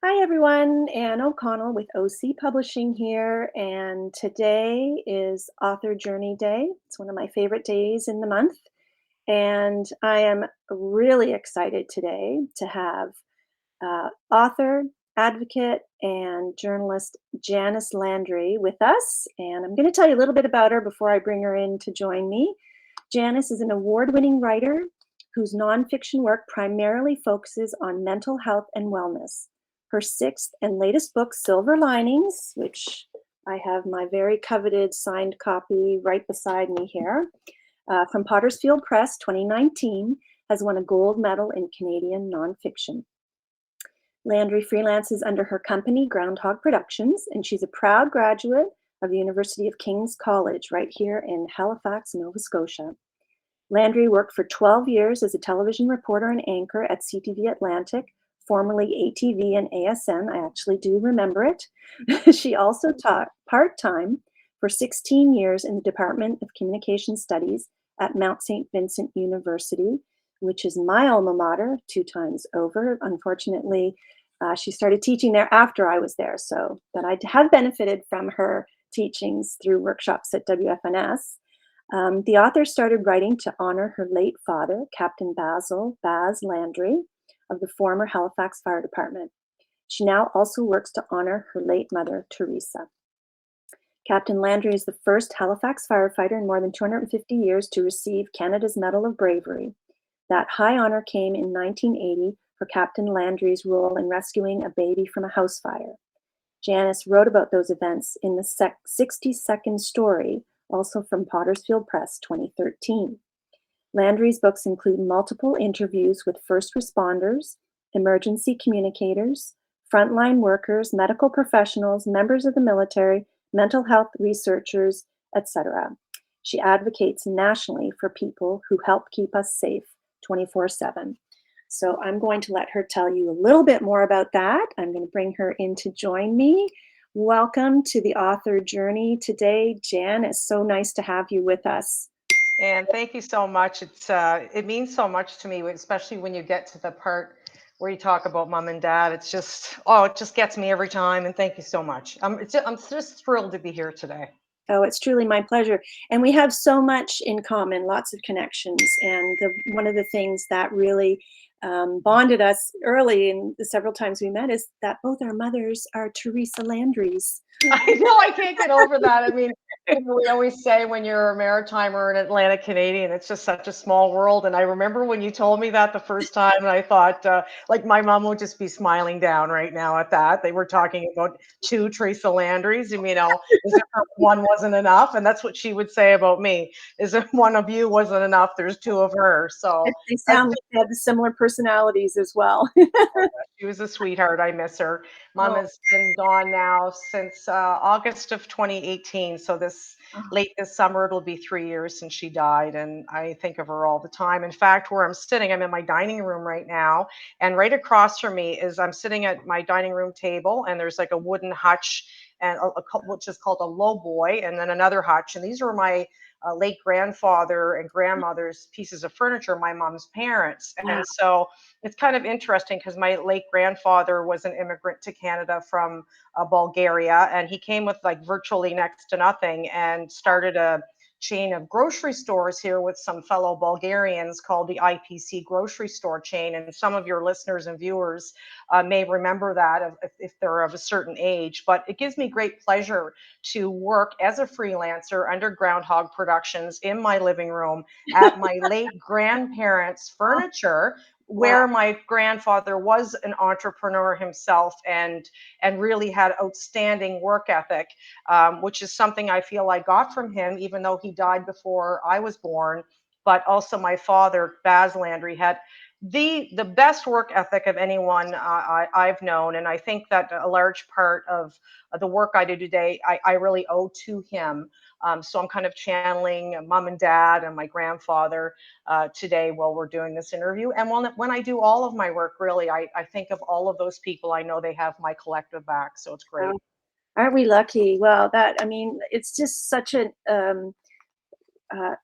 Hi everyone, Anne O'Connell with OC Publishing here, and today is Author Journey Day. It's one of my favorite days in the month, and I am really excited today to have author, advocate, and journalist Janice Landry with us. And I'm going to tell you a little bit about her before I bring her in to join me. Janice is an award-winning writer whose nonfiction work primarily focuses on mental health and wellness. Her sixth and latest book, Silver Linings, which I have my very coveted signed copy right beside me here, from Pottersfield Press 2019, has won a gold medal in Canadian nonfiction. Landry freelances under her company, Groundhog Productions, and she's a proud graduate of the University of King's College right here in Halifax, Nova Scotia. Landry worked for 12 years as a television reporter and anchor at CTV Atlantic, formerly ATV and ASN. I actually do remember it. She also taught part-time for 16 years in the Department of Communication Studies at Mount St. Vincent University, which is my alma mater 2 times over. Unfortunately, she started teaching there after I was there, but I have benefited from her teachings through workshops at WFNS. The author started writing to honor her late father, Captain Baz Landry, of the former Halifax Fire Department. She now also works to honor her late mother, Teresa. Captain Landry is the first Halifax firefighter in more than 250 years to receive Canada's Medal of Bravery. That high honor came in 1980 for Captain Landry's role in rescuing a baby from a house fire. Janice wrote about those events in the 60-second story, also from Pottersfield Press 2013. Landry's books include multiple interviews with first responders, emergency communicators, frontline workers, medical professionals, members of the military, mental health researchers, etc. She advocates nationally for people who help keep us safe 24/7. So I'm going to let her tell you a little bit more about that. I'm going to bring her in to join me. Welcome to the author journey today, Jan. It's so nice to have you with us. And thank you so much. It means so much to me, especially when you get to the part where you talk about mom and dad. It just gets me every time. And thank you so much. I'm just thrilled to be here today. Oh, it's truly my pleasure. And we have so much in common, lots of connections. And one of the things that really bonded us early and the several times we met is that both our mothers are Teresa Landry's. I know, I can't get over that. I mean, we always say when you're a Maritime or an Atlantic Canadian, it's just such a small world. And I remember when you told me that the first time, and I thought, like, my mom would just be smiling down right now at that. They were talking about two Teresa Landrys, and as if one wasn't enough. And that's what she would say about me: is if one of you wasn't enough, there's two of her. So They that's sound like they have similar personalities as well. she was a sweetheart. I miss her. Mom Oh, has been gone now since August of 2018. So this summer, it'll be 3 years since she died. And I think of her all the time. In fact, where I'm sitting, I'm in my dining room right now. And right across from me is I'm sitting at my dining room table, and there's like a wooden hutch and which is called a low boy, and then another hutch. And these were my late grandfather and grandmother's pieces of furniture, my mom's parents. wow. And so it's kind of interesting because my late grandfather was an immigrant to Canada from Bulgaria, and he came with like virtually next to nothing and started a chain of grocery stores here with some fellow Bulgarians called the IPC grocery store chain. And some of your listeners and viewers may remember that if they're of a certain age. But it gives me great pleasure to work as a freelancer under Groundhog Productions in my living room at my late grandparents' Oh, furniture, wow. where my grandfather was an entrepreneur himself and really had outstanding work ethic, which is something I feel I got from him, even though he died before I was born. But also my father, Baz Landry, had the best work ethic of anyone I've known, and I think that a large part of the work I do today, I really owe to him. So I'm kind of channeling mom and dad and my grandfather today while we're doing this interview. And when I do all of my work, really, I think of all of those people. I know they have my collective back, so it's great. Wow. Aren't we lucky? Well, it's just such an uh,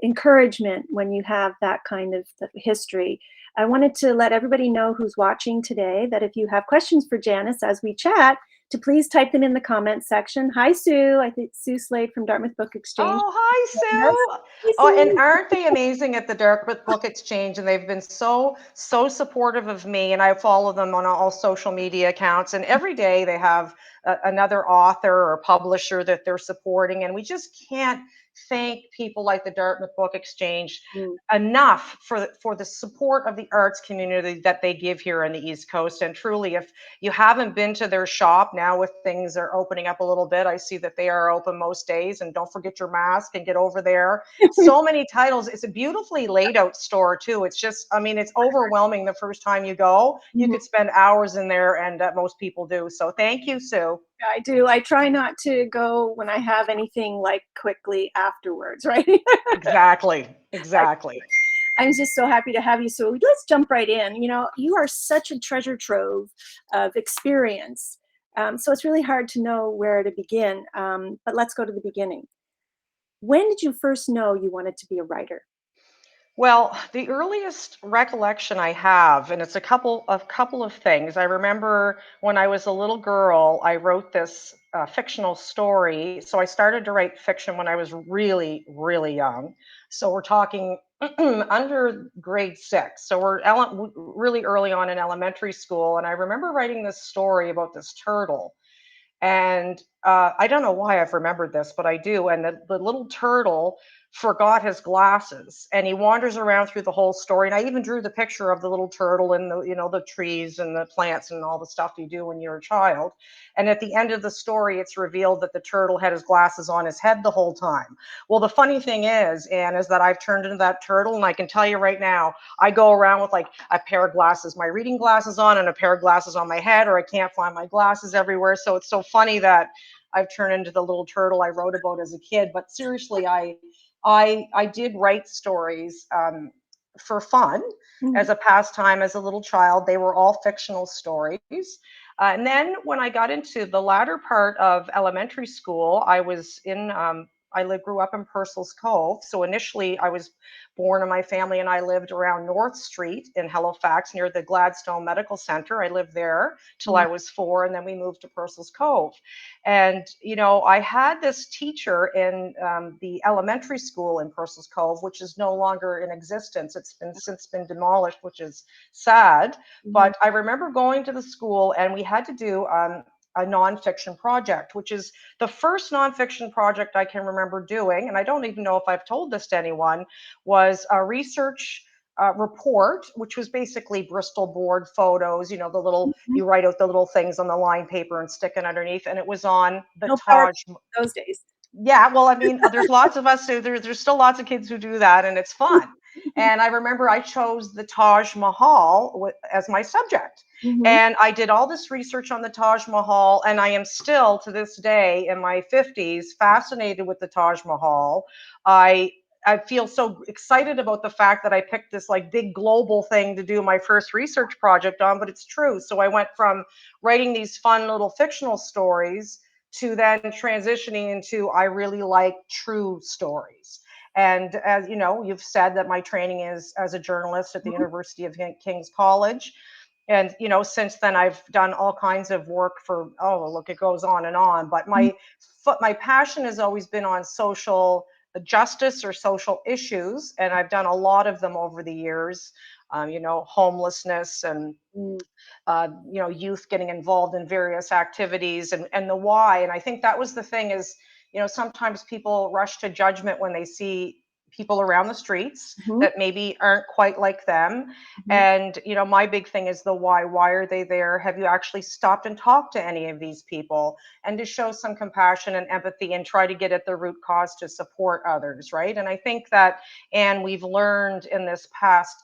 encouragement when you have that kind of history. I wanted to let everybody know who's watching today that if you have questions for Janice as we chat, to please type them in the comments section. Hi, Sue. I think Sue Slade from Dartmouth Book Exchange. Oh, hi, Yes. Sue. Hey, Oh, and Sue. aren't they amazing at the Dartmouth Book Exchange? And they've been so supportive of me. And I follow them on all social media accounts. And every day they have another author or publisher that they're supporting. And we just can't thank people like the Dartmouth Book Exchange Mm, enough for the support of the arts community that they give here on the East Coast. And truly, if you haven't been to their shop now, with things are opening up a little bit, I see that they are open most days. And don't forget your mask and get over there. So many titles. It's a beautifully laid out store too. It's just, I mean, it's overwhelming the first time you go. You mhm. could spend hours in there, and most people do. So thank you, Sue. I do. I try not to go when I have anything like quickly afterwards, right? Exactly, I exactly. I'm just so happy to have you. So let's jump right in. You are such a treasure trove of experience. So it's really hard to know where to begin. But let's go to the beginning. When did you first know you wanted to be a writer? Well, the earliest recollection I have, and it's a couple of things. I remember when I was a little girl, I wrote this fictional story. So I started to write fiction when I was really, really young. So we're talking under grade six. So we're really early on in elementary school, and I remember writing this story about this turtle. And I don't know why I've remembered this, but I do. And the little turtle forgot his glasses, and he wanders around through the whole story. And I even drew the picture of the little turtle and the trees and the plants and all the stuff you do when you're a child. And at the end of the story, it's revealed that the turtle had his glasses on his head the whole time. Well, the funny thing is, Anne, is that I've turned into that turtle. And I can tell you right now, I go around with like a pair of glasses, my reading glasses on, and a pair of glasses on my head, or I can't find my glasses everywhere. So it's so funny that I've turned into the little turtle I wrote about as a kid. But seriously, I did write stories for fun Mhm, as a pastime as a little child. They were all fictional stories. And then when I got into the latter part of elementary school, grew up in Purcell's Cove. So initially, I was born, and my family and I lived around North Street in Halifax near the Gladstone Medical Center. I lived there till mhm, I was 4, and then we moved to Purcell's Cove. And, I had this teacher in the elementary school in Purcell's Cove, which is no longer in existence. It's been since been demolished, which is sad. mhm, But I remember going to the school, and we had to do a nonfiction project, which is the first nonfiction project I can remember doing. And I don't even know if I've told this to anyone, was a research report, which was basically Bristol board photos, mhm. you write out the little things on the line paper and stick it underneath. And it was on the No PowerPoint Taj. those days. Yeah, well, I mean, there's lots of us there's still lots of kids who do that, and it's fun. And I remember I chose the Taj Mahal as my subject. Mhm, And I did all this research on the Taj Mahal, and I am still to this day in my 50s fascinated with the Taj Mahal. I I feel so excited about the fact that I picked this like big global thing to do my first research project on, but it's true. So I went from writing these fun little fictional stories to then transitioning into I really like true stories. And as you know, you've said that my training is as a journalist at the mhm, University of King's College. And since then I've done all kinds of work for, oh look, it goes on and on. But mhm, my passion has always been on social justice or social issues, and I've done a lot of them over the years. Homelessness and mm, youth getting involved in various activities, and the why. And I think that was the thing is, sometimes people rush to judgment when they see people around the streets mhm, that maybe aren't quite like them. mhm, And, my big thing is the why. Why are they there? Have you actually stopped and talked to any of these people? And to show some compassion and empathy and try to get at the root cause to support others, right? And I think that, and we've learned in this past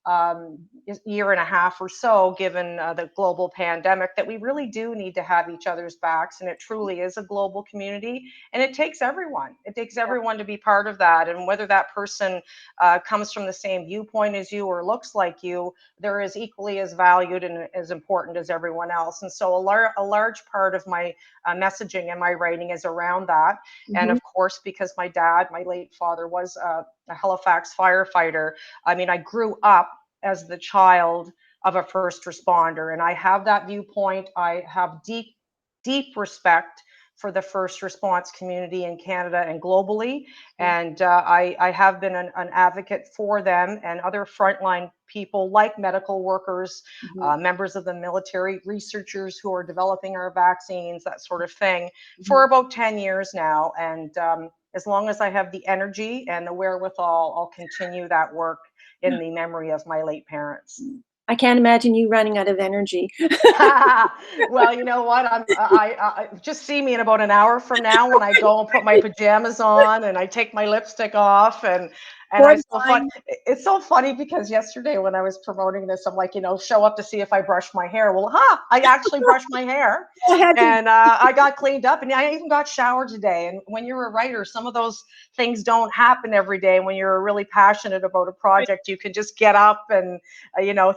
um, year and a half or so, given the global pandemic, that we really do need to have each other's backs. And it truly is a global community. And it takes everyone. It takes yeah, everyone to be part of that. And whether that person comes from the same viewpoint as you or looks like you, they're as equally as valued and as important as everyone else. And so a large part of my messaging and my writing is around that. And mhm, of course, because my dad, my late father, was a Halifax firefighter, I mean, I grew up as the child of a first responder. And I have that viewpoint. I have deep, deep respect for the first response community in Canada and globally. And I have been an advocate for them and other frontline people like medical workers, Mhm. members of the military, researchers who are developing our vaccines, that sort of thing, for Mhm. about 10 years now. And as long as I have the energy and the wherewithal, I'll continue that work in the memory of my late parents. I can't imagine you running out of energy. Well, you know what? I just see me in about an hour from now when I go and put my pajamas on and I take my lipstick off and Pour I the so fun. wine. It's so funny because yesterday when I was promoting this, I'm like, show up to see if I brush my hair. Well, I actually brushed my hair, I had to. and I got cleaned up, and I even got showered today. And when you're a writer, some of those things don't happen every day. When you're really passionate about a project, you can just get up and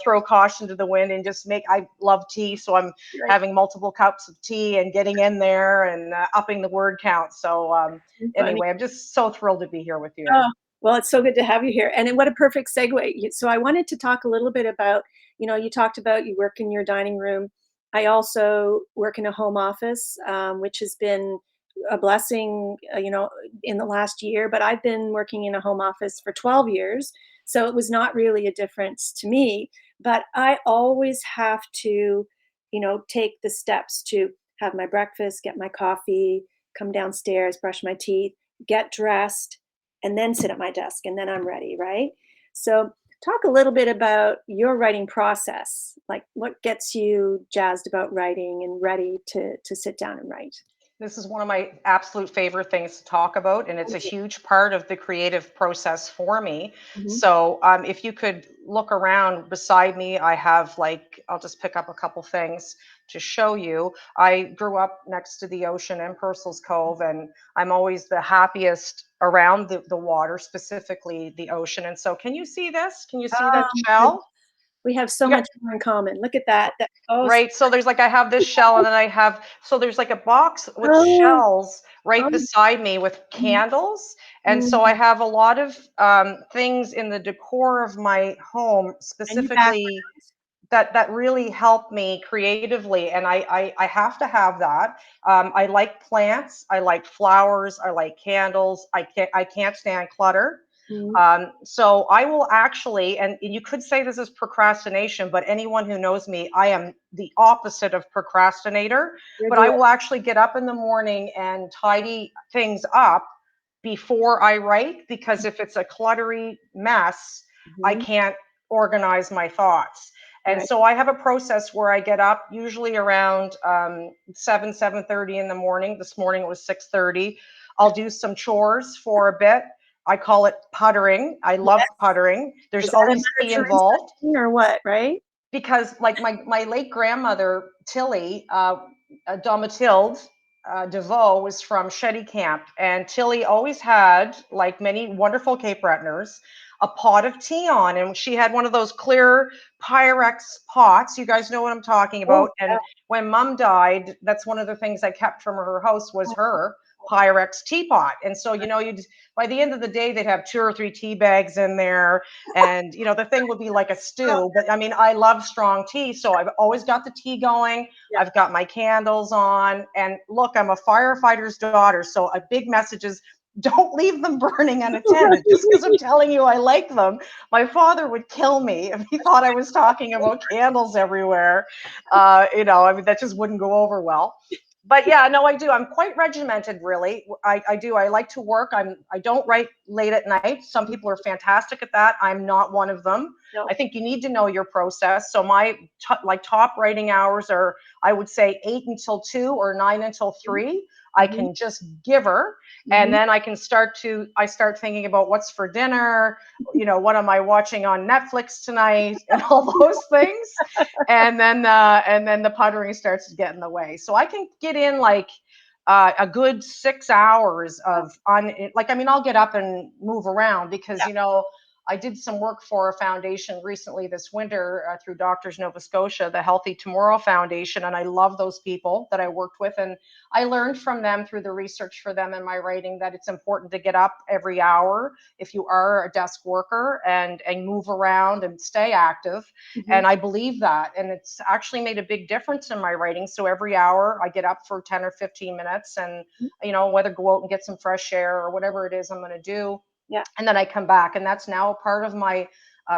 throw caution to the wind and just make. I love tea, so I'm Right. having multiple cups of tea and getting in there and upping the word count. So Funny. anyway, I'm just so thrilled to be here with you. Oh, well, it's so good to have you here. And then what a perfect segue. So I wanted to talk a little bit about, you talked about you work in your dining room. I also work in a home office, which has been a blessing, in the last year, but I've been working in a home office for 12 years. So it was not really a difference to me, but I always have to, take the steps to have my breakfast, get my coffee, come downstairs, brush my teeth, get dressed, and then sit at my desk and then I'm ready, right? So talk a little bit about your writing process. Like what gets you jazzed about writing and ready to sit down and write? This is one of my absolute favorite things to talk about, and it's a huge part of the creative process for me. Mhm. So, if you could look around beside me, I have I'll just pick up a couple things to show you. I grew up next to the ocean in Purcell's Cove, and I'm always the happiest around the water, specifically the ocean. And so, can you see this? Can you see that Oh my goodness. shell? We have so Yeah. much more in common. Look at that. Right, so there's I have this shell and then there's like a box with Oh, shells right oh, beside me with mhm, candles. And so I mm. have a lot of things in the decor of my home And your specifically background. that really help me creatively. And I have to have that. I like plants, I like flowers, I like candles. I can't stand clutter. Mhm. So I will actually, and you could say this is procrastination, but anyone who knows me, I am the opposite of procrastinator. You're But the I will actually get up in the morning and tidy things up before I write, because if it's a cluttery mess, I Mhm. can't organize my thoughts. And Right. so I have a process where I get up usually around 7:30 in the morning. This morning it was 6:30. I'll do some chores for a bit. I call it puttering. I love Yes. puttering. There's Is that always a tea Mother involved Teresa thing or what, right? because like my late grandmother Tilly, Domatilde DeVoe was from Shetty Camp, and Tilly always had, like many wonderful Cape Bretoners, a pot of tea on, and she had one of those clear Pyrex pots. You guys know what I'm talking Oh, about. And when Mom died, that's one of the things I kept from her house was her Pyrex teapot. And so you'd by the end of the day they'd have two or three tea bags in there, and the thing would be like a oh, stew. But I mean, I love strong tea, so I've always got the tea going. yeah. I've got my candles on, and look, I'm a firefighter's daughter, so a big message is don't leave them burning unattended just because I'm telling you I like them. My father would kill me if he thought I was talking about candles everywhere. I mean, that just wouldn't go over well. But yeah, no, I do. I'm quite regimented, really. I do. I like to work. I don't write late at night. Some people are fantastic at that. I'm not one of them. I No. think you need to know your process. So my top writing hours are, I would say, 8 until 2 or 9 until 3. I Mhm, can just give her, and mhm. then I start thinking about what's for dinner. What am I watching on Netflix tonight, and all those things. And then the puttering starts to get in the way. So I can get in a good 6 hours Wow. of on like I mean I'll get up and move around because Yeah. I did some work for a foundation recently this winter through Doctors Nova Scotia, the Healthy Tomorrow Foundation, and I love those people that I worked with, and I learned from them through the research for them in my writing that it's important to get up every hour if you are a desk worker, and move around and stay active. Mhm. And I believe that, and it's actually made a big difference in my writing. So every hour I get up for 10 or 15 minutes, and whether go out and get some fresh air or whatever it is I'm going to do, Yeah. and then I come back, and that's now a part of my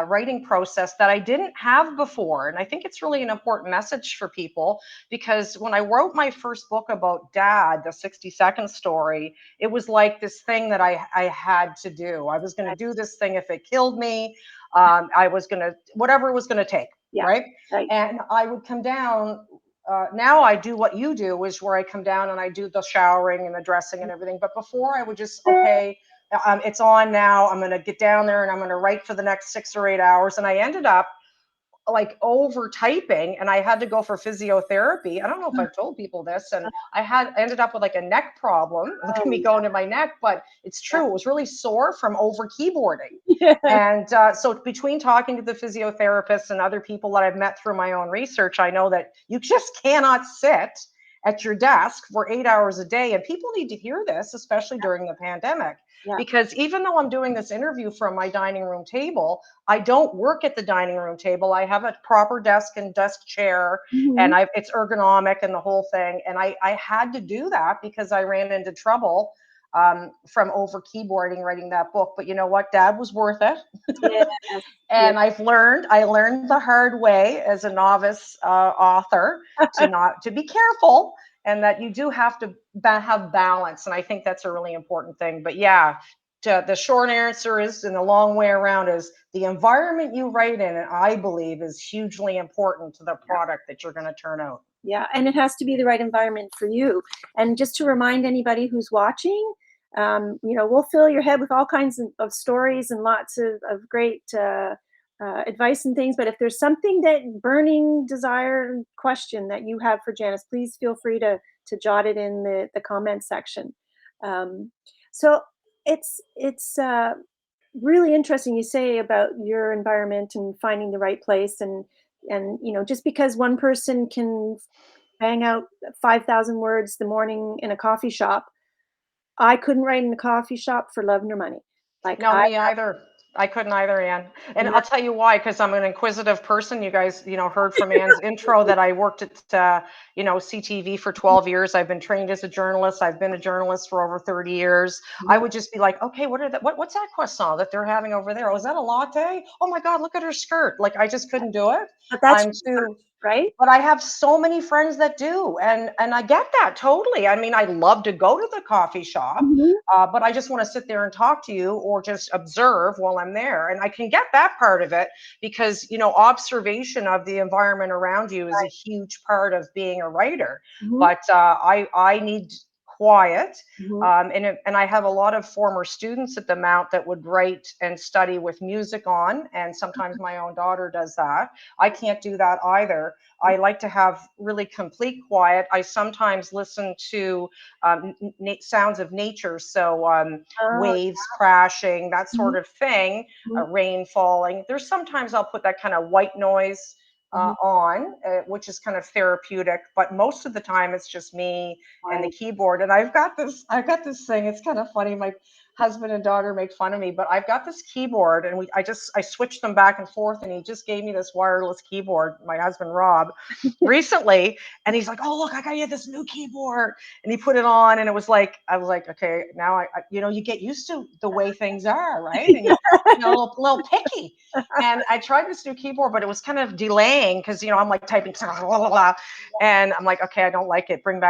writing process that I didn't have before. And I think it's really an important message for people, because when I wrote my first book about Dad, the 60-second story, it was like this thing that I had to do. I was going to Right. do this thing if it killed me. I was going to, whatever it was going to take, Yeah. right? Right. And I would come down. Now I do what you do, is where I come down and I do the showering and the dressing and everything. But before, I would just, okay, it's on now. I'm going to get down there and I'm going to write for the next 6 or 8 hours. And I ended up like over typing, and I had to go for physiotherapy. I don't know if I've told people this, and I ended up with like a neck problem. Look at Oh, me going to my neck, but it's yeah. true. It was really sore from over keyboarding. Yeah. And so between talking to the physiotherapists and other people that I've met through my own research, I know that you just cannot sit at your desk for 8 hours a day. And people need to hear this, especially during the pandemic, Yeah. because even though I'm doing this interview from my dining room table, I don't work at the dining room table. I have a proper desk and desk chair, and Mhm. it's ergonomic and the whole thing. And I had to do that because I ran into trouble from over keyboarding writing that book. But you know what? Dad was worth it. Yes. Yeah. And I learned the hard way as a novice author to be careful, and that you do have to have balance. And I think that's a really important thing. But yeah, the short answer is, and the long way around is, the environment you write in, I believe, is hugely important to the product that you're going to turn out. Yeah, and it has to be the right environment for you. And just to remind anybody who's watching, we'll fill your head with all kinds of stories and lots of great advice and things. But if there's something, that burning desire and question that you have for Janice, please feel free to jot it in the comment section. Um, so it's really interesting you say about your environment and finding the right place, and just because one person can bang out 5,000 words the morning in a coffee shop, I couldn't write in a coffee shop for love nor money. Like, No, I me either. I couldn't either, Anne. And yeah. I'll tell you why, because I'm an inquisitive person. You guys, heard from Anne's intro that I worked at, CTV for 12 years. I've been trained as a journalist. I've been a journalist for over 30 years. I Mhm. would just be like, okay, what's that croissant that they're having over there? Oh, is that a latte? Oh my God, look at her skirt. Like, I just couldn't do it. But that's I'm too, right? but I have so many friends that do, and I get that totally. I mean, I love to go to the coffee shop, Mhm. but I just want to sit there and talk to you, or just observe while I'm there. And I can get that part of it, because observation of the environment around you is a Right. huge part of being a writer. Mhm. But I need quiet. Mhm. And I have a lot of former students at the Mount that would write and study with music on, and sometimes my own daughter does that. I can't do that either. I like to have really complete quiet. I sometimes listen to sounds of nature, so Oh, waves crashing, that mhm, sort of thing, mhm, rain falling. There's sometimes I'll put that kind of white noise mhm. on, which is kind of therapeutic. But most of the time, it's just me and the Right. keyboard. And I've got this thing. It's kind of funny. My husband and daughter make fun of me, but I've got this keyboard, and I switch them back and forth, and he just gave me this wireless keyboard, my husband Rob, recently, and he's like, "Oh, look, I got you this new keyboard." And he put it on, and I was like, okay, now you get used to the way things are, right? And a little picky. And I tried this new keyboard, but it was kind of delaying, because I'm like typing, and I'm like, okay, I don't like it. Bring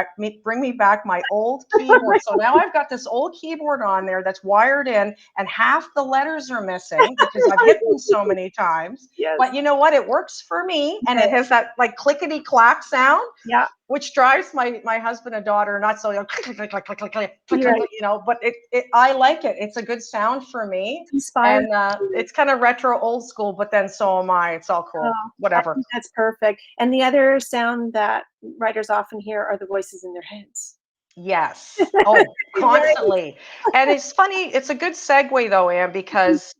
me back my old keyboard. So now I've got this old keyboard on there that's wired in, and half the letters are missing because I've hit them so many times. Yes. But you know what? It works for me, and it Yes. has that like clickety clack sound, Yeah. which drives my husband and daughter nuts. So click, click, click, click, click, click, click, You're click, right. but it I like it. It's a good sound for me, It's inspiring. and it's kind of retro, old school. But then so am I. It's all Oh, cool. I Whatever. think that's perfect. And the other sound that writers often hear are the voices in their heads. Yes. Oh, Right? constantly. And it's funny, it's a good segue though, Anne, because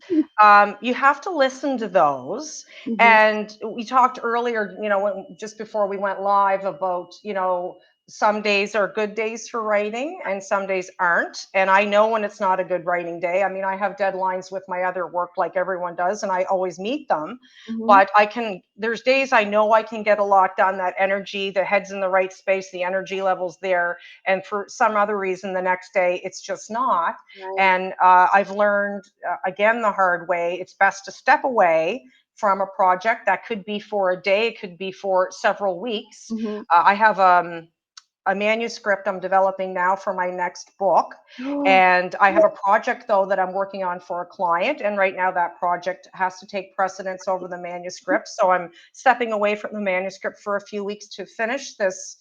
you have to listen to those. Mhm, And we talked earlier, just before we went live about, some days are good days for writing and some days aren't. And I know when it's not a good writing day. I mean, I have deadlines with my other work like everyone does, and I always meet them. mhm, But there's days I know I can get a lot done, that energy, the head's in the right space, the energy level's there, and for some other reason the next day it's just not. right. And I've learned, again, the hard way, it's best to step away from a project. That could be for a day, it could be for several weeks. Mhm. I have a manuscript I'm developing now for my next book. Oh, And I have a project, though, that I'm working on for a client. And right now, that project has to take precedence over the manuscript. So I'm stepping away from the manuscript for a few weeks to finish this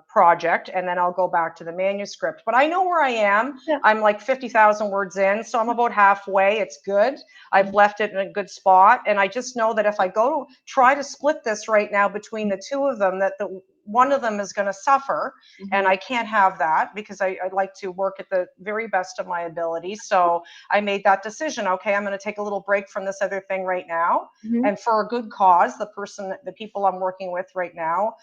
project. And then I'll go back to the manuscript. But I know where I am. yeah. I'm like 50,000 words in. So I'm about halfway. It's good. I've Mhm, left it in a good spot. And I just know that if I go to try to split this right now between the two of them, that the one of them is going to suffer, and mhm, I can't have that because I like to work at the very best of my ability. So I made that decision. Okay, I'm going to take a little break from this other thing right now, mhm. and for a good cause. The people I'm working with right now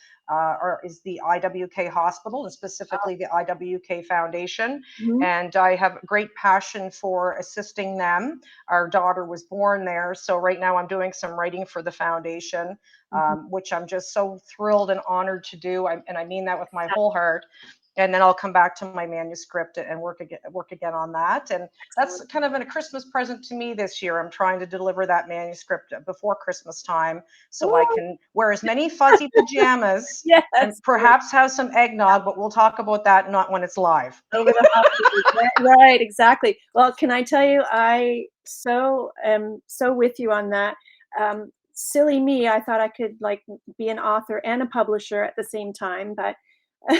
is the IWK Hospital, and specifically the IWK Foundation. Mhm, And I have great passion for assisting them. Our daughter was born there, so right now I'm doing some writing for the foundation, mhm. which I'm just so thrilled and honored to do. And I mean that with my whole heart. And then I'll come back to my manuscript and work again on that. And Excellent. that's kind of a Christmas present to me this year. I'm trying to deliver that manuscript before Christmas time so I Oh, can wear as many fuzzy pajamas and yes, over perhaps have some eggnog, but we'll talk about that not when it's live. over the holidays. Right, exactly. Well, can I tell you, I so am so with you on that. Silly me, I thought I could, like, be an author and a publisher at the same time, but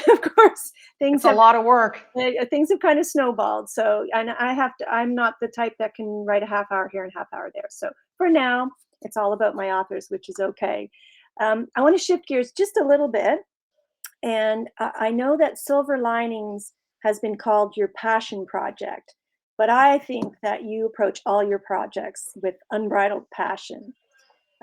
of course, things It's a have lot of work. things have kind of snowballed. So, and I'm not the type that can write a half hour here and half hour there. So for now, it's all about my authors, which is okay. I want to shift gears just a little bit. And I know that Silver Linings has been called your passion project, but I think that you approach all your projects with unbridled passion.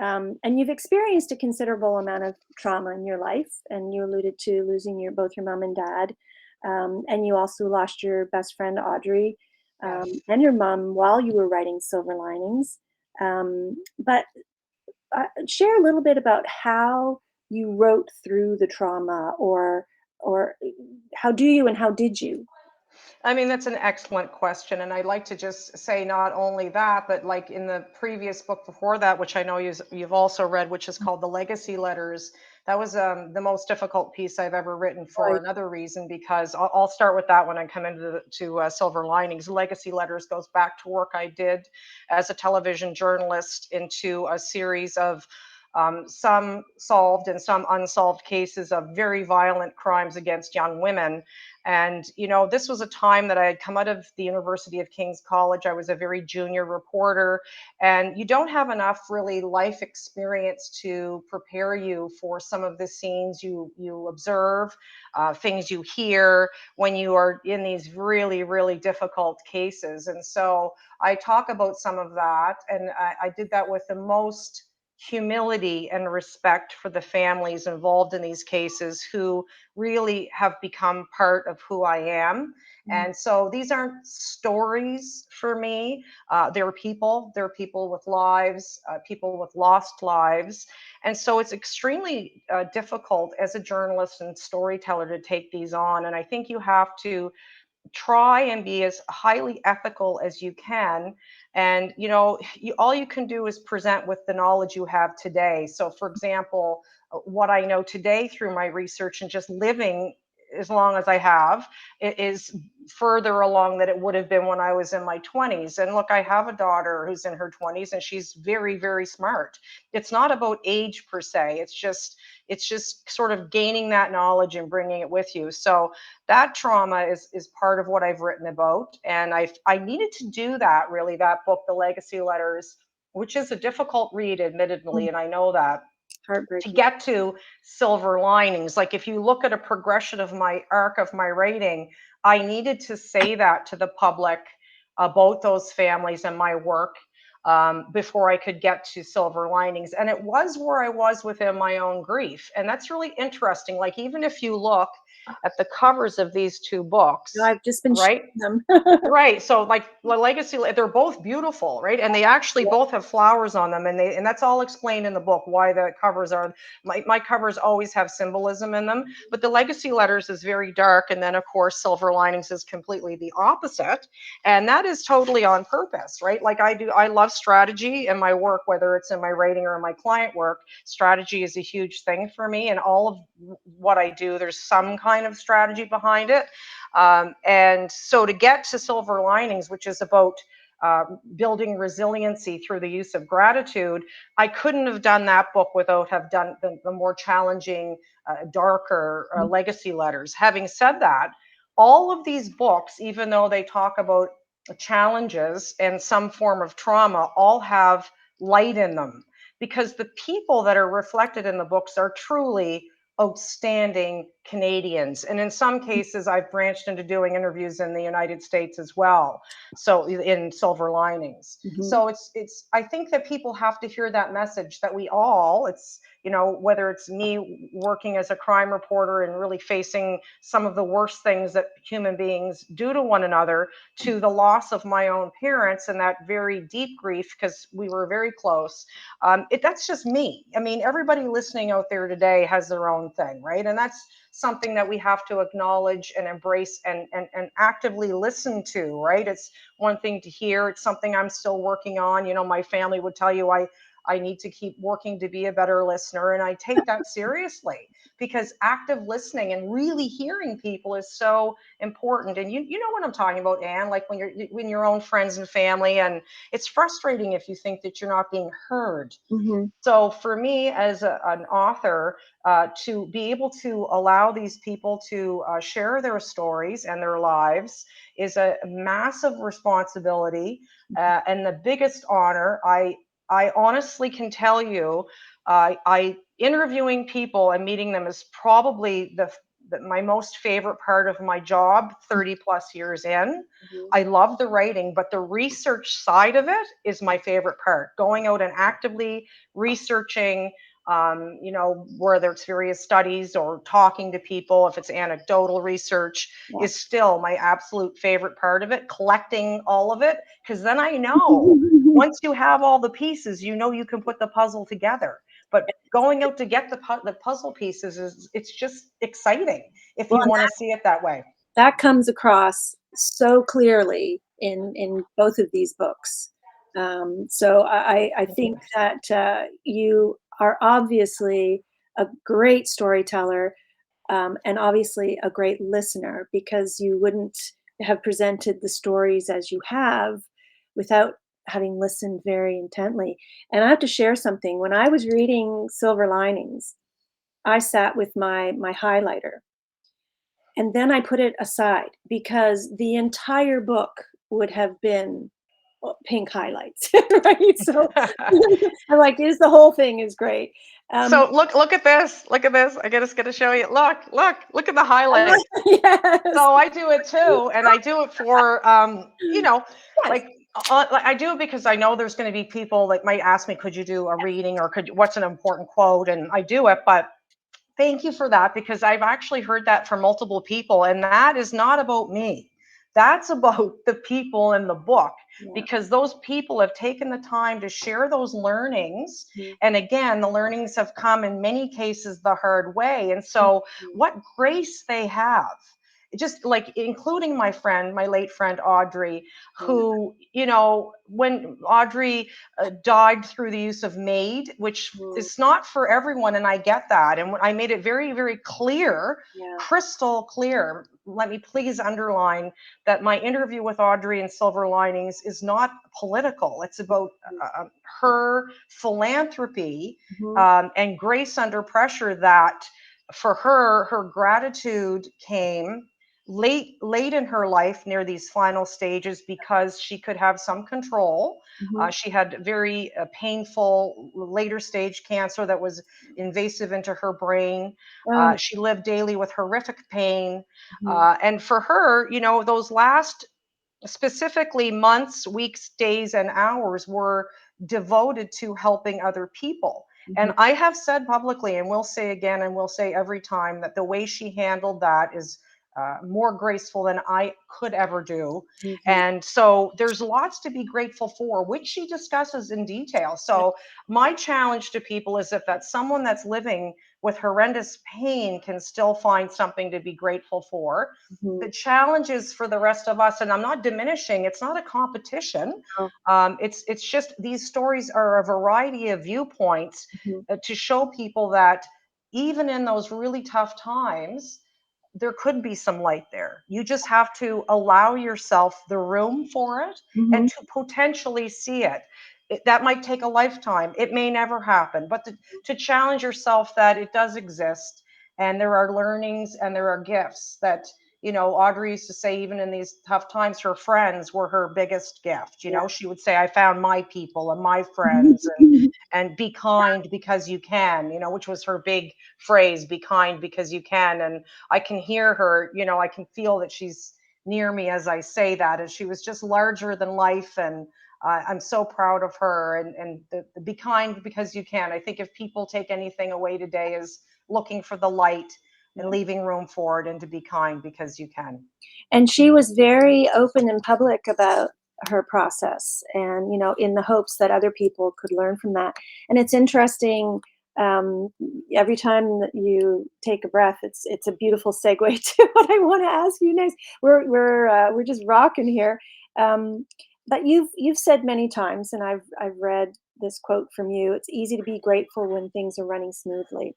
And you've experienced a considerable amount of trauma in your life, and you alluded to losing both your mom and dad, and you also lost your best friend Audrey, Yes. and your mom while you were writing Silver Linings. But share a little bit about how you wrote through the trauma, or how do you and how did you? I mean, that's an excellent question. And I'd like to just say not only that, but like in the previous book before that, which I know you've also read, which is called The Legacy Letters. That was the most difficult piece I've ever written for Right. another reason, because I'll start with that when I come into Silver Linings. Legacy Letters goes back to work I did as a television journalist into a series of some solved and some unsolved cases of very violent crimes against young women. And, this was a time that I had come out of the University of King's College. I was a very junior reporter, and you don't have enough really life experience to prepare you for some of the scenes you observe, things you hear when you are in these really, really difficult cases. And so I talk about some of that, and I did that with the most humility and respect for the families involved in these cases who really have become part of who I am. Mm, And so these aren't stories for me. They're people. They're people with lives, people with lost lives. And so it's extremely difficult as a journalist and storyteller to take these on. And I think you have to try and be as highly ethical as you can. And all you can do is present with the knowledge you have today. So for example, what I know today through my research and just living as long as I have, it is further along than it would have been when I was in my 20s. And look, I have a daughter who's in her 20s, and she's very, very smart. It's not about age per se. It's just sort of gaining that knowledge and bringing it with you. So that trauma is part of what I've written about. And I needed to do that, really, that book, The Legacy Letters, which is a difficult read, admittedly, mm, and I know that. to Heartbreaking. get to silver linings. Like if you look at a progression of my arc of my writing, I needed to say that to the public about those families and my work before I could get to silver linings. And it was where I was within my own grief. And that's really interesting. Like, even if you look at the covers of these two No, books, I've just been right? showing them. Right. So like the legacy, they're both beautiful, right? And they actually Yeah. both have flowers on them, and that's all explained in the book why the covers are. My covers always have symbolism in them, but the legacy letters is very dark, and then of course silver linings is completely the opposite, and that is totally on purpose, right? Like I love strategy in my work, whether it's in my writing or in my client work. Strategy is a huge thing for me, and all of what I do, there's some kind of strategy behind it. And so to get to silver linings, which is about building resiliency through the use of gratitude, I couldn't have done that book without have done the more challenging, darker legacy letters. Having said that, all of these books, even though they talk about challenges and some form of trauma, all have light in them, because the people that are reflected in the books are truly outstanding Canadians. And in some cases, I've branched into doing interviews in the United States as well. So in Silver Linings. Mhm. So I think that people have to hear that message that we all, it's, whether it's me working as a crime reporter and really facing some of the worst things that human beings do to one another, to the loss of my own parents and that very deep grief because we were very close. That's just me. I mean, everybody listening out there today has their own thing, right? And that's something that we have to acknowledge and embrace and actively listen to, right? It's one thing to hear, it's something I'm still working on. My family would tell you I need to keep working to be a better listener. And I take that seriously, because active listening and really hearing people is so important. And you know what I'm talking about, Anne, like when your own friends and family, and it's frustrating if you think that you're not being heard. Mhm. So for me as an author, to be able to allow these people to share their stories and their lives is a massive responsibility, and the biggest honor. I honestly can tell you, I interviewing people and meeting them is probably my most favorite part of my job 30 plus years in. Mhm. I love the writing, but the research side of it is my favorite part. Going out and actively researching, whether it's various studies or talking to people, if it's anecdotal research, Yeah. is still my absolute favorite part of it. Collecting all of it, because then I know once you have all the pieces, you can put the puzzle together. But going out to get the puzzle pieces it's just exciting if Well, you and want to see it that way. that comes across so clearly in both of these books. So I think that you are obviously a great storyteller, and obviously a great listener, because you wouldn't have presented the stories as you have without having listened very intently. And I have to share something. When I was reading Silver Linings, I sat with my highlighter, and then I put it aside because the entire book would have been pink highlights, right? So I'm like, is the whole thing is great. Um, So look at this. Look at this. I just got to show you. Look at the highlight. yes, So I do it too, and I do it for yes. like like I do it because I know there's going to be people that might ask me, could you do a reading, or what's an important quote, and I do it. But thank you for that, because I've actually heard that from multiple people, and that is not about me. That's about the people in the book, Yeah. because those people have taken the time to share those learnings. Mhm, And again, the learnings have come in many cases the hard way. And so, mhm, what grace they have. Just like including my late friend Audrey, yeah, who, when Audrey died through the use of MAID, which mhm, is not for everyone, and I get that. And I made it very, very clear, yeah, crystal clear. Let me please underline that my interview with Audrey in Silver Linings is not political. It's about her philanthropy, mhm, and grace under pressure. That for her, her gratitude came late in her life, near these final stages, because she could have some control. Mhm. She had very painful later stage cancer that was invasive into her brain. Oh, She lived daily with horrific pain. mhm, And for her, those last specifically months, weeks, days, and hours were devoted to helping other people. mhm, And I have said publicly, and will say again, and will say every time, that the way she handled that is more graceful than I could ever do. mhm. And so there's lots to be grateful for, which she discusses in detail. Yeah. So my challenge to people is, if that's someone that's living with horrendous pain, can still find something to be grateful for. Mhm. The challenge is for the rest of us, and I'm not diminishing, it's not a competition. Oh, It's just these stories are a variety of viewpoints, mhm, to show people that even in those really tough times, there could be some light there. You just have to allow yourself the room for it, and mhm. to potentially see it. That might take a lifetime. It may never happen, but to challenge yourself that it does exist, and there are learnings and there are gifts that, Audrey used to say, even in these tough times, her friends were her biggest gift. Yeah. She would say, I found my people and my friends, and be kind because you can, which was her big phrase, be kind because you can. And I can hear her, I can feel that she's near me as I say that. And she was just larger than life. And I'm so proud of her. And the be kind because you can. I think if people take anything away today, is looking for the light and Yeah. leaving room for it, and to be kind because you can. And she was very open and public about her process and, in the hopes that other people could learn from that. And it's interesting, um, every time that you take a breath, it's a beautiful segue to what I want to ask you next. We're just rocking here. But you've said many times, and I've read this quote from you. It's easy to be grateful when things are running smoothly.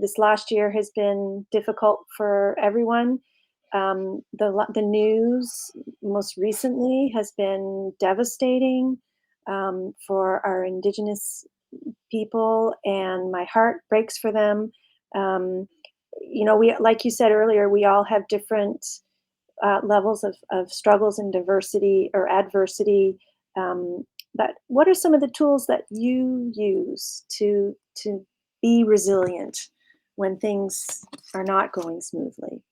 This last year has been difficult for everyone. The news most recently has been devastating, for our Indigenous people, and my heart breaks for them. Um, we, like you said earlier, we all have different levels of struggles and diversity or adversity. Um, but what are some of the tools that you use to be resilient when things are not going smoothly?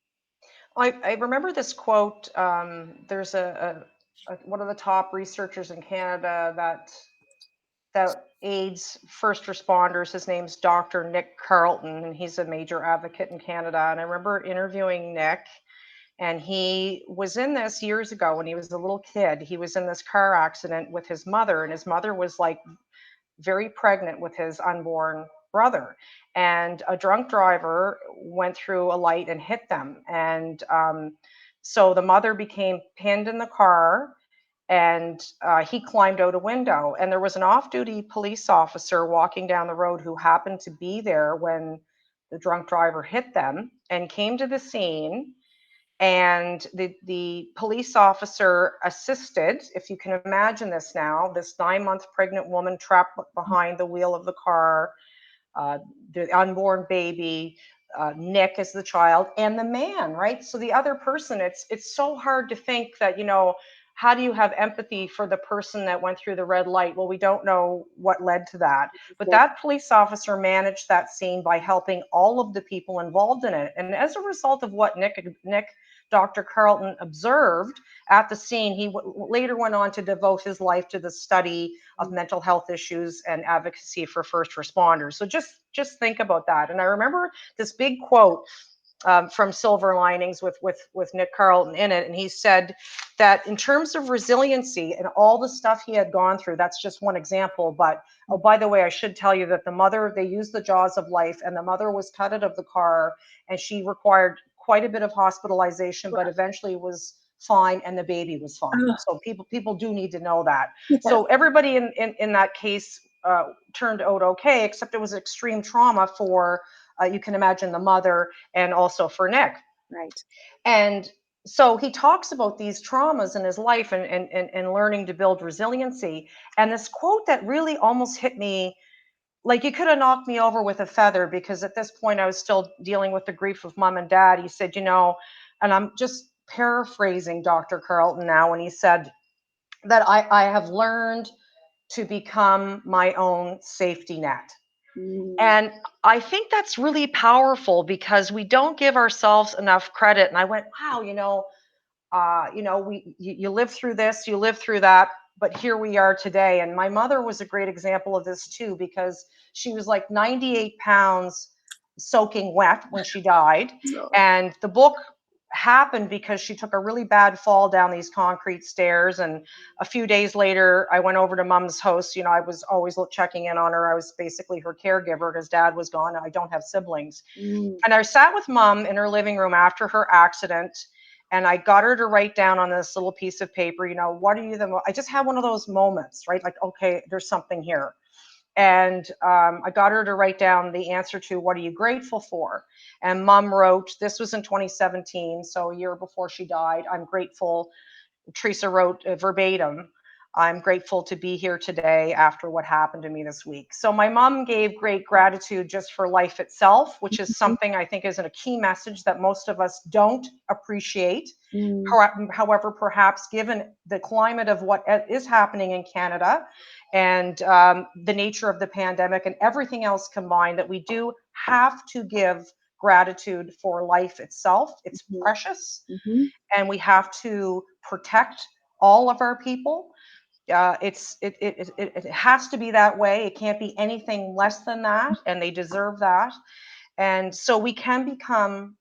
I remember this quote. There's one of the top researchers in Canada that aids first responders. His name's Dr. Nick Carlton, and he's a major advocate in Canada. And I remember interviewing Nick, and he was in this years ago when he was a little kid. He was in this car accident with his mother, and his mother was like very pregnant with his unborn brother. And a drunk driver went through a light and hit them. And so the mother became pinned in the car, and he climbed out a window. And there was an off duty police officer walking down the road who happened to be there when the drunk driver hit them, and came to the scene. And the police officer assisted, if you can imagine this now, this 9-month pregnant woman trapped behind the wheel of the car, uh, the unborn baby, Nick is the child, and the man, right? So the other person, it's so hard to think that, how do you have empathy for the person that went through the red light? Well, we don't know what led to that. But that police officer managed that scene by helping all of the people involved in it. And as a result of what Nick Dr. Carlton observed at the scene, he later went on to devote his life to the study of mental health issues and advocacy for first responders. So just think about that. And I remember this big quote from Silver Linings with Nick Carlton in it, and he said that in terms of resiliency and all the stuff he had gone through, that's just one example. But oh, by the way, I should tell you that the mother, they used the jaws of life, and the mother was cut out of the car, and she required quite a bit of hospitalization, but eventually was fine, and the baby was fine. Oh, So people do need to know that. yes, So everybody in that case turned out okay, except it was extreme trauma for, you can imagine, the mother, and also for Nick. right. And so he talks about these traumas in his life, and learning to build resiliency. And this quote that really almost hit me like you could have knocked me over with a feather, because at this point I was still dealing with the grief of mom and dad. He said, and I'm just paraphrasing Dr. Carlton now, and he said that I have learned to become my own safety net. Mm. And I think that's really powerful because we don't give ourselves enough credit. And I went, wow, you live through this, you live through that, but here we are today. And my mother was a great example of this too, because she was like 98 pounds soaking wet when she died. No. And the book happened because she took a really bad fall down these concrete stairs. And a few days later, I went over to mom's house. I was always checking in on her. I was basically her caregiver because dad was gone and I don't have siblings. Mm. And I sat with mom in her living room after her accident, and I got her to write down on this little piece of paper, what are you I just had one of those moments, right? Like, okay, there's something here. And I got her to write down the answer to what are you grateful for? And mom wrote, this was in 2017, so a year before she died, I'm grateful. Teresa wrote verbatim, I'm grateful to be here today after what happened to me this week. So my mom gave great gratitude just for life itself, which is Mhm. something I think is a key message that most of us don't appreciate. Mm. However, perhaps given the climate of what is happening in Canada and the nature of the pandemic and everything else combined, that we do have to give gratitude for life itself. It's Mhm. precious, Mhm. and we have to protect all of our people. It has to be that way. It can't be anything less than that, and they deserve that. And so we can become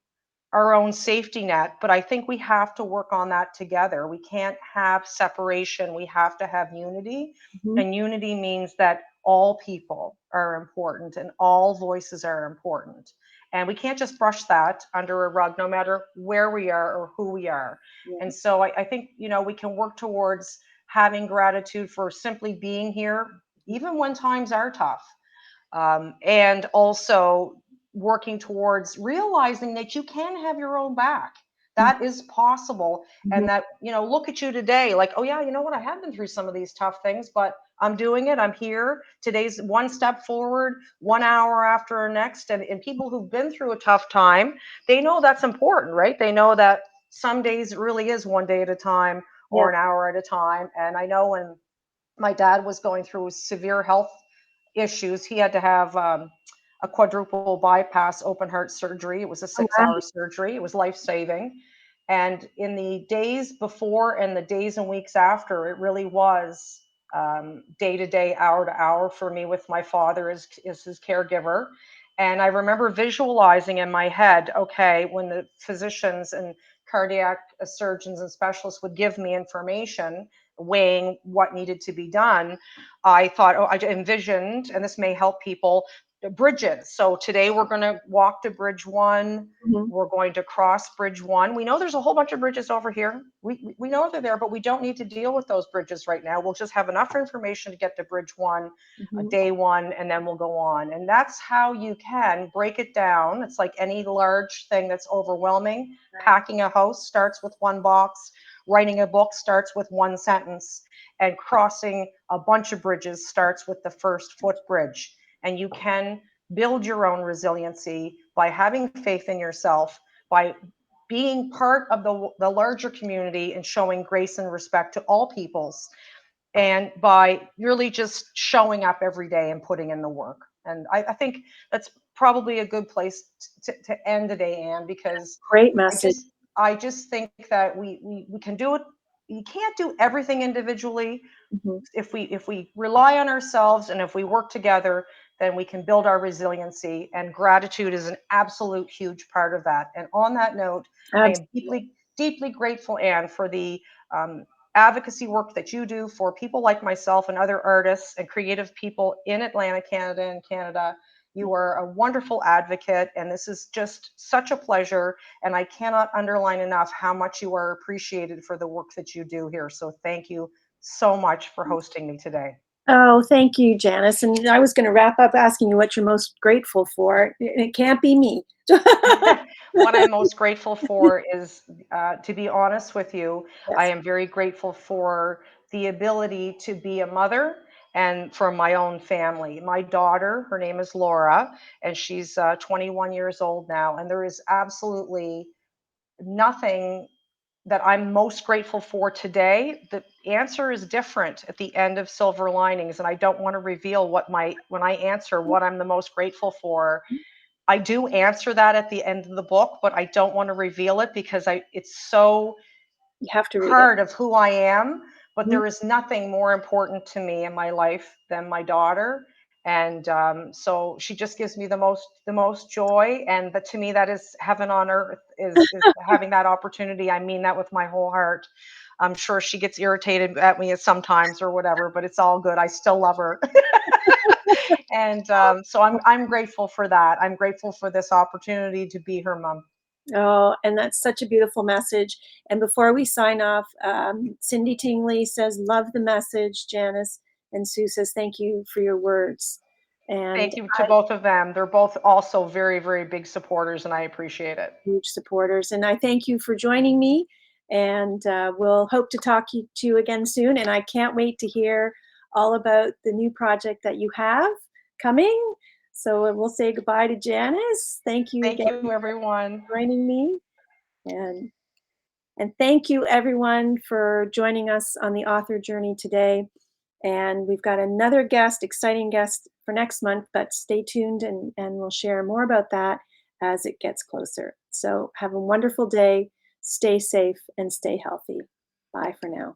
our own safety net, but I think we have to work on that together. We can't have separation. We have to have unity. Mhm. And unity means that all people are important and all voices are important. And we can't just brush that under a rug, no matter where we are or who we are. Yeah. And so I think, we can work towards having gratitude for simply being here, even when times are tough, and also working towards realizing that you can have your own back. Mhm. That is possible. Mhm. And that, look at you today, like, oh, yeah, you know what? I have been through some of these tough things, but I'm doing it. I'm here. Today's one step forward, 1 hour after our next. And people who've been through a tough time, they know that's important, right? They know that some days it really is one day at a time or Yeah. an hour at a time. And I know when my dad was going through severe health issues. He had to have a quadruple bypass open heart surgery. It was a Oh, 6 hour wow. surgery. It was life saving. And in the days before and the days and weeks after, it really was day to day, hour to hour for me with my father as his caregiver. And I remember visualizing in my head, okay, when the physicians and cardiac surgeons and specialists would give me information weighing what needed to be done, I thought, oh, I envisioned, and this may help people, the bridges. So today we're going to walk to Bridge One. Mhm. We're going to cross Bridge One. We know there's a whole bunch of bridges over here. We know they're there, but we don't need to deal with those bridges right now. We'll just have enough information to get to Bridge One, Mhm. day one, and then we'll go on. And that's how you can break it down. It's like any large thing that's overwhelming. Right. Packing a house starts with one box, writing a book starts with one sentence, and crossing a bunch of bridges starts with the first footbridge. And you can build your own resiliency by having faith in yourself, by being part of the larger community and showing grace and respect to all peoples, and by really just showing up every day and putting in the work. And I think that's probably a good place to end the day, Anne, because Great I message. just I just think that we can do it. You can't do everything individually. Mhm. If we rely on ourselves and if we work together, then we can build our resiliency. And gratitude is an absolute huge part of that. And on that note, I am Absolutely. deeply grateful, Anne, for the um, advocacy work that you do for people like myself and other artists and creative people in Atlanta, Canada, and Canada. You are a wonderful advocate, and this is just such a pleasure. And I cannot underline enough how much you are appreciated for the work that you do here. So thank you so much for hosting me today. Oh, thank you, Janice. And I was going to wrap up asking you what you're most grateful for. It can't be me. What I'm most grateful for is, to be honest with you, I Yes. am very grateful for the ability to be a mother and from my own family. My daughter, her name is Laura, and she's 21 years old now, and there is absolutely nothing that I'm most grateful for today. The answer is different at the end of Silver Linings, and I don't want to reveal what my when I answer what I'm the most grateful for. I do answer that at the end of the book, but I don't want to reveal it because I it's so You have to read it. part of who I am, but Mhm. there is nothing more important to me in my life than my daughter. And so she just gives me the most joy, and but to me that is heaven on earth is having that opportunity. I mean that with my whole heart. I'm sure she gets irritated at me at sometimes or whatever, but it's all good. I still love her, and so I'm grateful for that. I'm grateful for this opportunity to be her mom. Oh, and that's such a beautiful message. And before we sign off, Cindy Tingley says, "Love the message, Janice." And Sue says, "Thank you for your words." And Thank you to both of them. They're both also very, very big supporters, and I appreciate it. huge supporters. And I thank you for joining me. And we'll hope to talk to you again soon. And I can't wait to hear all about the new project that you have coming. So we'll say goodbye to Janice. Thank you Thank again you, everyone. for joining me. And thank you everyone for joining us on the author journey today. And we've got another guest, exciting guest for next month, but stay tuned and we'll share more about that as it gets closer. So have a wonderful day, stay safe, and stay healthy. Bye for now.